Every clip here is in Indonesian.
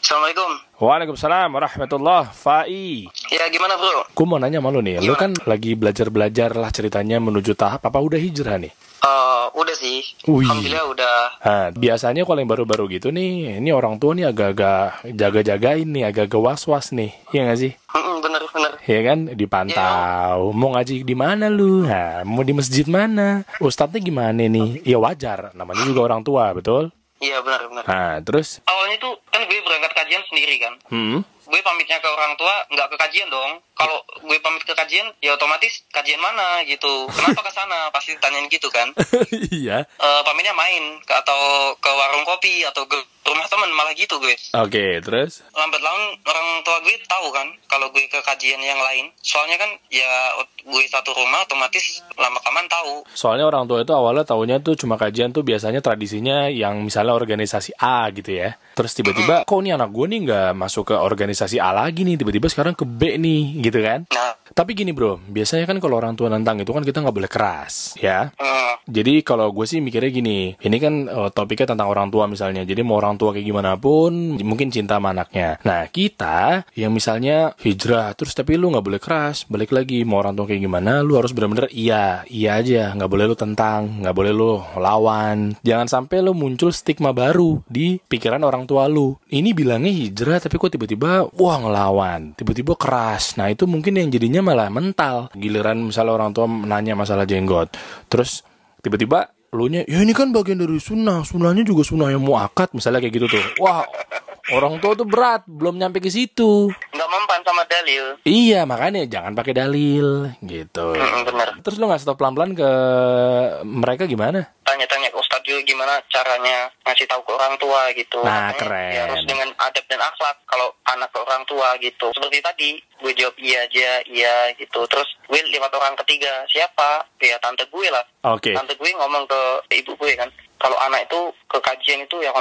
Assalamualaikum. Waalaikumsalam warahmatullah. Fai. Ya gimana bro? Gue mau nanya sama lu nih. Lu kan lagi belajar lah ceritanya menuju tahap apa udah hijrah nih? Udah sih. Wih. Alhamdulillah udah. Nah, biasanya kalau yang baru-baru gitu nih, ini orang tua nih agak-agak jaga-jagain nih, agak-agak was-was nih. Iya nggak sih? Bener. Iya kan? Dipantau. Mau ngaji di mana lu? Nah, mau di masjid mana? Ustadznya gimana nih? Ya wajar. Namanya juga orang tua, betul? Iya benar. Nah, terus? Awalnya tuh kan gue berangkat kajian sendiri kan. Gue pamitnya ke orang tua nggak ke kajian dong. Kalau gue pamit ke kajian, ya otomatis kajian mana gitu. Kenapa ke sana? Pasti ditanyain gitu kan. Iya. Pamitnya main atau ke warung kopi atau ke rumah teman malah gitu gue. Oke, terus? Lambat laun orang tua gue tahu kan kalau gue ke kajian yang lain. Soalnya kan ya gue satu rumah otomatis lama-kelamaan tahu. Soalnya orang tua itu awalnya taunya tuh cuma kajian tuh biasanya tradisinya yang misalnya organisasi A gitu ya. Terus tiba-tiba kok nih anak gue nih nggak masuk ke organisasi A lagi nih, tiba-tiba sekarang ke B nih gitu kan. Nah, Tapi gini bro, biasanya kan kalau orang tua nantang itu kan kita nggak boleh keras ya. Jadi kalau gue sih mikirnya gini, ini kan topiknya tentang orang tua misalnya. Jadi mau orang tua kayak gimana pun, mungkin cinta sama anaknya. Nah kita yang misalnya hijrah, terus tapi lu nggak boleh keras. Balik lagi, mau orang tua kayak gimana, lu harus benar-benar iya aja. Nggak boleh lu tentang, nggak boleh lu lawan. Jangan sampai lu muncul stigma baru di pikiran orang tua lu. Ini bilangnya hijrah, tapi kok tiba-tiba wah ngelawan, tiba-tiba keras. Nah itu mungkin yang jadinya malah mental. Giliran misalnya orang tua nanya masalah jenggot, terus tiba-tiba lunya, ya ini kan bagian dari sunnah, sunnahnya juga sunnah yang muakkad, misalnya kayak gitu tuh. Wah, orang tua tuh berat, belum nyampe ke situ. nggak mempan sama dalil. Iya, makanya jangan pakai dalil gitu. Bener. Terus lu ngasih tau pelan-pelan ke mereka gimana? Tanya-tanya ke Ustadz juga gimana caranya ngasih tahu ke orang tua gitu. Nah, Makanya keren. ya harus dengan adab dan akhlak kalau anak ke orang tua gitu. Seperti tadi, gue jawab iya aja, iya gitu. Terus gue lewat orang ketiga, siapa? Ya tante gue lah. Oke. Tante gue ngomong ke ibu gue kan, kalau anak itu ke kajian itu ya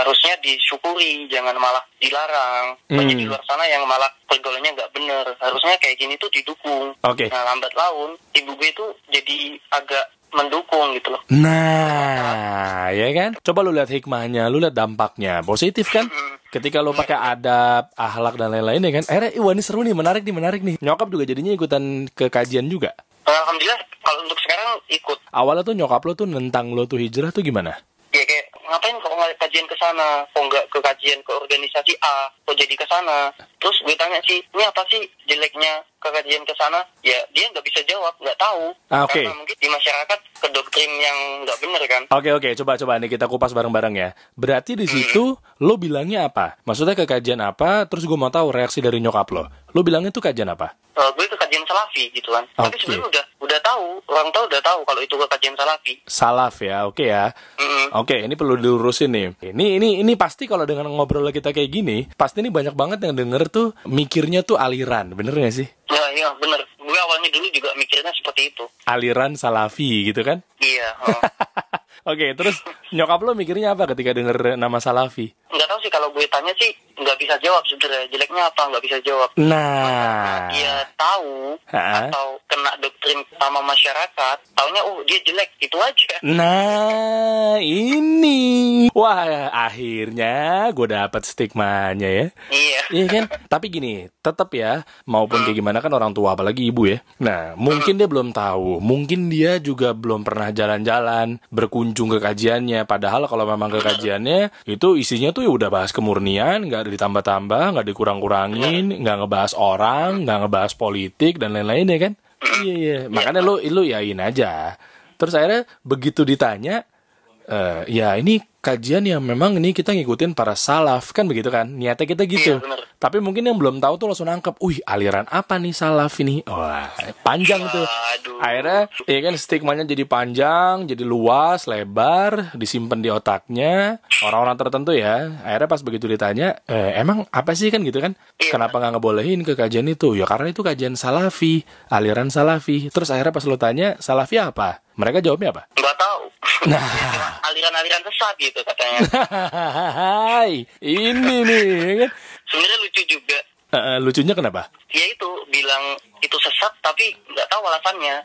harusnya disyukuri, jangan malah dilarang. Banyak di luar sana yang malah pergaulannya nggak bener. Harusnya kayak gini tuh didukung. Oke. Nah, lambat laun ibu gue tuh jadi agak mendukung gitu loh. Nah, ya kan? Coba lu lihat hikmahnya, lu lihat dampaknya. Positif kan? Ketika lu pakai adab, akhlak dan lain-lain ya kan? Akhirnya, wah ini seru nih, menarik nih. Nyokap juga jadinya ikutan ke kajian juga. Alhamdulillah kalau untuk sekarang ikut. Awalnya tuh nyokap lu tuh nentang lu tuh hijrah tuh gimana? Ya kayak ngapain kok nggak kajian ke sana? Kok nggak ke kajian ke organisasi A? Kok jadi ke sana? Terus gue tanya sih, ini apa sih jeleknya ke kajian ke sana? Ya dia nggak bisa jawab, nggak tahu. Oke. Karena mungkin di masyarakat ke doktrin yang nggak bener kan. Oke, coba nih kita kupas bareng-bareng ya. Berarti di situ lo bilangnya apa? Maksudnya ke kajian apa? Terus gue mau tahu reaksi dari nyokap lo. Lo bilangnya tuh kajian apa? Gue ke kajian salafi gitu kan. Tapi Oke. sebenarnya udah tahu, orang tahu udah tahu kalau itu ke kajian salafi. Salaf ya, oke ya. Oke, ini perlu dilurusin nih. Ini pasti kalau dengan ngobrol kita kayak gini, pasti ini banyak banget yang denger tuh mikirnya tuh aliran, bener gak sih? Ya bener. Gue awalnya dulu juga mikirnya seperti itu. Aliran salafi gitu kan? Iya. Oke, terus nyokap lo mikirnya apa ketika denger nama salafi? Nggak tahu sih, kalau gue tanya sih nggak bisa jawab sebenarnya. Jeleknya apa nggak bisa jawab. Nah, Dia tahu Ha? atau kena doktrin sama masyarakat, taunya dia jelek, itu aja. nah ini. Wah, akhirnya gue dapet stigmanya ya. Iya. Iya kan? Tapi gini, tetap ya, maupun kayak gimana kan orang tua, apalagi ibu ya. Nah, mungkin dia belum tahu, mungkin dia juga belum pernah jalan-jalan, berkunjung ke kajiannya. Padahal kalau memang ke kajiannya, itu isinya tuh ya udah bahas kemurnian, nggak ada ditambah-tambah, nggak dikurang-kurangin, nggak ngebahas orang, nggak ngebahas politik, dan lain-lain ya kan? Iya. Makanya lu yain aja. Terus akhirnya begitu ditanya, ya ini kajian yang memang ini kita ngikutin para salaf kan begitu kan, niatnya kita gitu. Iya, bener. Tapi mungkin yang belum tahu tuh langsung nangkep, aliran apa nih salaf ini? Wah, panjang tuh. Aduh. Akhirnya ya kan stigmanya jadi panjang, jadi luas, lebar, disimpan di otaknya orang-orang tertentu ya. Akhirnya pas begitu ditanya, emang apa sih kan gitu kan? Iya. Kenapa nggak ngebolehin ke kajian itu? Ya karena itu kajian salafi, aliran salafi. Terus akhirnya pas lo tanya, salafi apa? Mereka jawabnya apa? Nggak tahu. Nah, Aliran-aliran sesat gitu katanya. hai, ini nih, ya kan? Sebenarnya lucu juga. Lucunya kenapa? Dia itu bilang itu sesat tapi nggak tahu alasannya.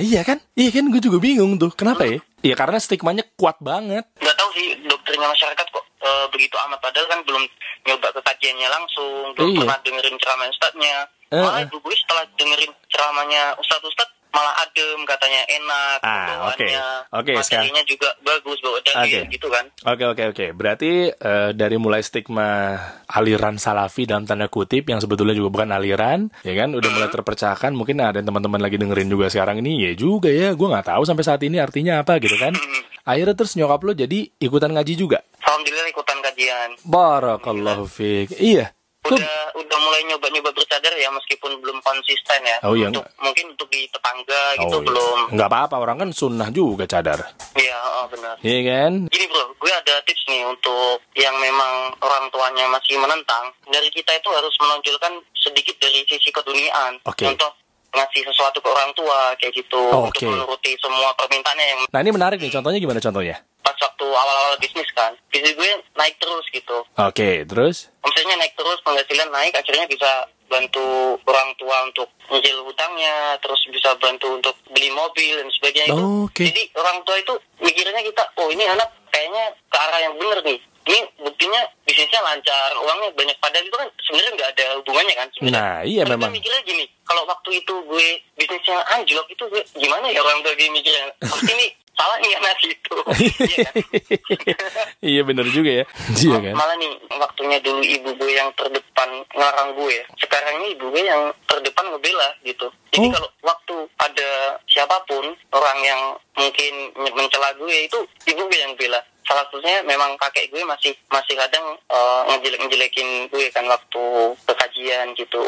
Iya kan? Iya kan, gue juga bingung tuh. Kenapa ya? Iya karena stigmanya kuat banget. Nggak tahu sih doktrinnya masyarakat kok begitu amat, padahal kan belum nyoba ke kajiannya langsung, belum pernah dengerin ceramah ustadznya. Malah ibu gue setelah dengerin ceramahnya ustadz malah adem, katanya enak, bawaannya, materinya juga bagus, bawa dalil gitu kan. Oke. Berarti dari mulai stigma aliran salafi dalam tanda kutip yang sebetulnya juga bukan aliran, ya kan, udah mulai terpecahkan. Mungkin ada teman-teman lagi dengerin juga sekarang ini, ya juga ya, gue nggak tahu sampai saat ini artinya apa gitu kan. Akhirnya terus nyokap lo jadi ikutan ngaji juga. Alhamdulillah ikutan kajian. Barakallahu fiik. Iya. Udah mulai nyoba bercadar ya, meskipun belum konsisten ya. Mungkin untuk di tetangga gitu belum. Nggak apa-apa, orang kan sunnah juga cadar. Iya, benar. Iya kan? Gini bro, gue ada tips nih untuk yang memang orang tuanya masih menentang. Dari kita itu harus menonjolkan sedikit dari sisi keduniaan. Contoh ngasih sesuatu ke orang tua kayak gitu, untuk menuruti semua permintaannya yang. Nah ini menarik nih, contohnya gimana contohnya? Pas waktu awal-awal bisnis kan, bisnis gue naik terus gitu. Terus? Omsetnya naik terus, penghasilan naik, akhirnya bisa bantu orang tua untuk nyicil hutangnya, terus bisa bantu untuk beli mobil dan sebagainya itu. Jadi orang tua itu mikirnya kita, ini anak kayaknya ke arah yang bener nih. Ini buktinya bisnisnya lancar, uangnya banyak, padahal itu kan sebenarnya nggak ada hubungannya kan sebenarnya. Nah iya memang. Gue mikirnya gini, kalau waktu itu gue bisnisnya anjlok itu gue gimana ya orang tua gue mikirnya, pasti ini salah nih anak itu. Iya kan? Iya benar juga ya. Iya kan? Malah nih waktunya dulu ibu gue yang terdepan ngelarang gue, sekarang ini ibu gue yang terdepan ngebela gitu. Jadi kalau waktu ada siapapun orang yang mungkin mencela gue, itu ibu gue yang bela. Salah satunya memang kakek gue masih kadang ngejelek-ngejelekin gue kan waktu ke kajian gitu.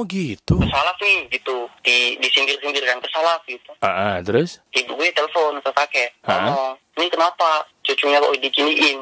Gitu. Kesalaf nih gitu, disindir-sindir kan, kesalaf gitu. Terus? Ibu gue telepon ke kakek, ngomong, ini kenapa cucunya kok diginiin?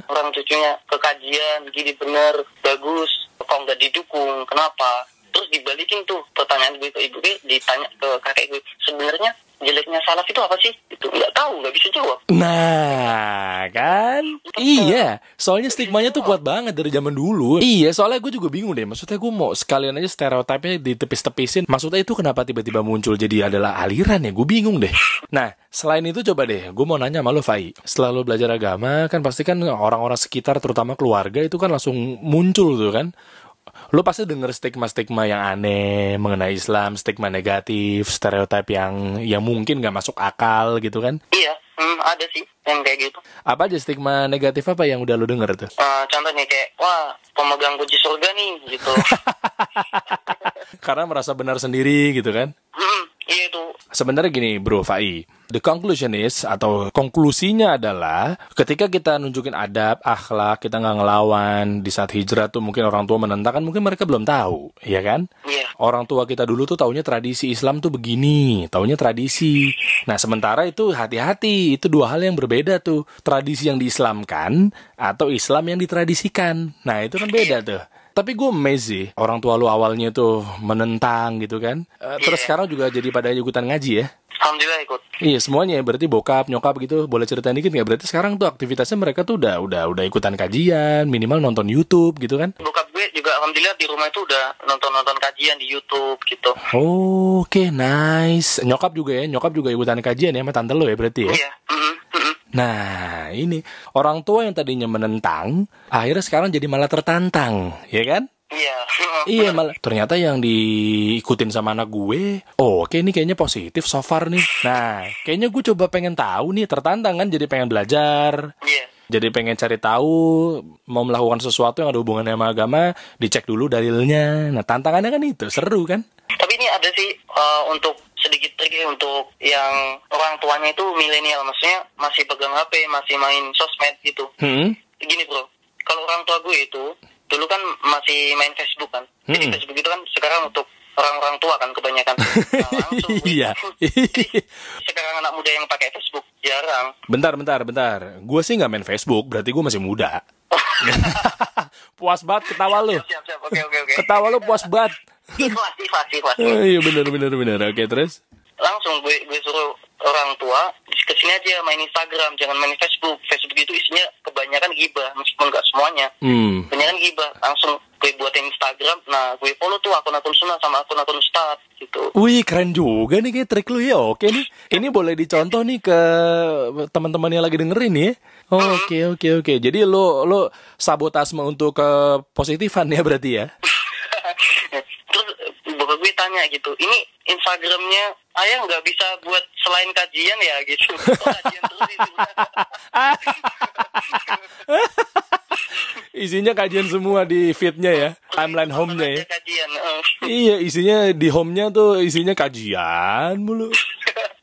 Orang cucunya ke kajian, gini bener, bagus, kok nggak didukung, kenapa? Terus dibalikin tuh pertanyaan gue ke ibu gue, ditanya ke kakek gue, sebenarnya jeleknya salaf itu apa sih? Itu nggak tahu, nggak bisa jawab. Nah, kan? Iya, soalnya stigmanya tuh kuat banget dari zaman dulu. Iya, soalnya gue juga bingung deh. Maksudnya gue mau sekalian aja stereotipnya ditepis-tepisin. Maksudnya itu kenapa tiba-tiba muncul jadi adalah aliran ya? Gue bingung deh. Nah, selain itu coba deh, gue mau nanya sama lo, Fai. Setelah lo belajar agama, kan pasti kan orang-orang sekitar, terutama keluarga, itu kan langsung muncul tuh kan. Lo pasti denger stigma-stigma yang aneh mengenai Islam, stigma negatif, stereotip yang mungkin gak masuk akal gitu kan? Iya, ada sih yang kayak gitu. Apa aja stigma negatif apa yang udah lo denger tuh? Contohnya kayak, wah pemegang kunci surga nih gitu. Karena merasa benar sendiri gitu kan? Iya itu. Sebenarnya gini bro Fai, the conclusion is, atau konklusinya adalah ketika kita nunjukin adab, akhlak, kita nggak ngelawan di saat hijrah tuh mungkin orang tua menentang kan, mungkin mereka belum tahu, ya kan? Iya. Orang tua kita dulu tuh taunya tradisi Islam tuh begini, taunya tradisi. Nah sementara itu hati-hati, itu dua hal yang berbeda tuh, tradisi yang diislamkan atau Islam yang ditradisikan. Nah itu kan beda tuh. Tapi gue amazed sih, orang tua lu awalnya tuh menentang gitu kan. Terus sekarang juga jadi pada ikutan ngaji ya. Alhamdulillah ikut. Iya semuanya, berarti bokap, nyokap gitu. Boleh ceritain dikit nggak? Berarti sekarang tuh aktivitasnya mereka tuh udah ikutan kajian, minimal nonton YouTube gitu kan? Bokap gue juga alhamdulillah di rumah itu udah nonton kajian di YouTube gitu. Oke, nice. Nyokap juga ya, nyokap juga ikutan kajian ya sama tante lo ya berarti ya? Iya. Nah, ini orang tua yang tadinya menentang, akhirnya sekarang jadi malah tertantang, ya kan? Iya. Iya, malah ternyata yang diikutin sama anak gue, oke ini kayaknya positif so far nih. Nah, kayaknya gue coba pengen tahu nih, tertantang kan, jadi pengen belajar. Iya. Jadi pengen cari tahu, mau melakukan sesuatu yang ada hubungannya sama agama, dicek dulu dalilnya. Nah, tantangannya kan itu, seru kan? Tapi ini ada sih untuk sedikit trik untuk yang orang tuanya itu milenial, maksudnya masih pegang HP, masih main sosmed gitu. Gini bro, kalau orang tua gue itu dulu kan masih main Facebook kan. Jadi Facebook itu kan sekarang untuk orang-orang tua kan kebanyakan. Nah, langsung iya. Sekarang anak muda yang pakai Facebook jarang. Bentar. Gue sih nggak main Facebook, berarti gue masih muda. Puas banget ketawa lu. Siap. Oke. Ketawa lu puas banget. Ikhlas. Iya benar. Oke, terus? Langsung gue suruh orang tua kesini aja main Instagram, jangan main Facebook. Facebook itu isinya kebanyakan gibah, meskipun nggak semuanya. Kebanyakan gibah. Langsung gue buatin Instagram. Nah, gue follow tuh akun-akun sunnah sama akun-akun ustad gitu. Wih, keren juga nih kayak trik lu ya. Oke nih. Ini boleh dicontoh nih ke teman-teman yang lagi dengerin nih. Oke. Jadi lo sabotasme untuk ke positifan ya berarti ya? Terus bapak gue tanya gitu, ini Instagramnya ayah nggak bisa buat selain kajian ya gitu? Kajian terus itu. Isinya kajian semua di feed-nya ya, timeline home-nya ya. Kajian. Iya, isinya di home-nya tuh isinya kajian mulu.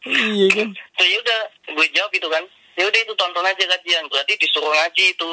Iya kan? So ya udah, gue jawab gitu kan. Ya udah itu tonton aja kajian, berarti disuruh ngaji itu.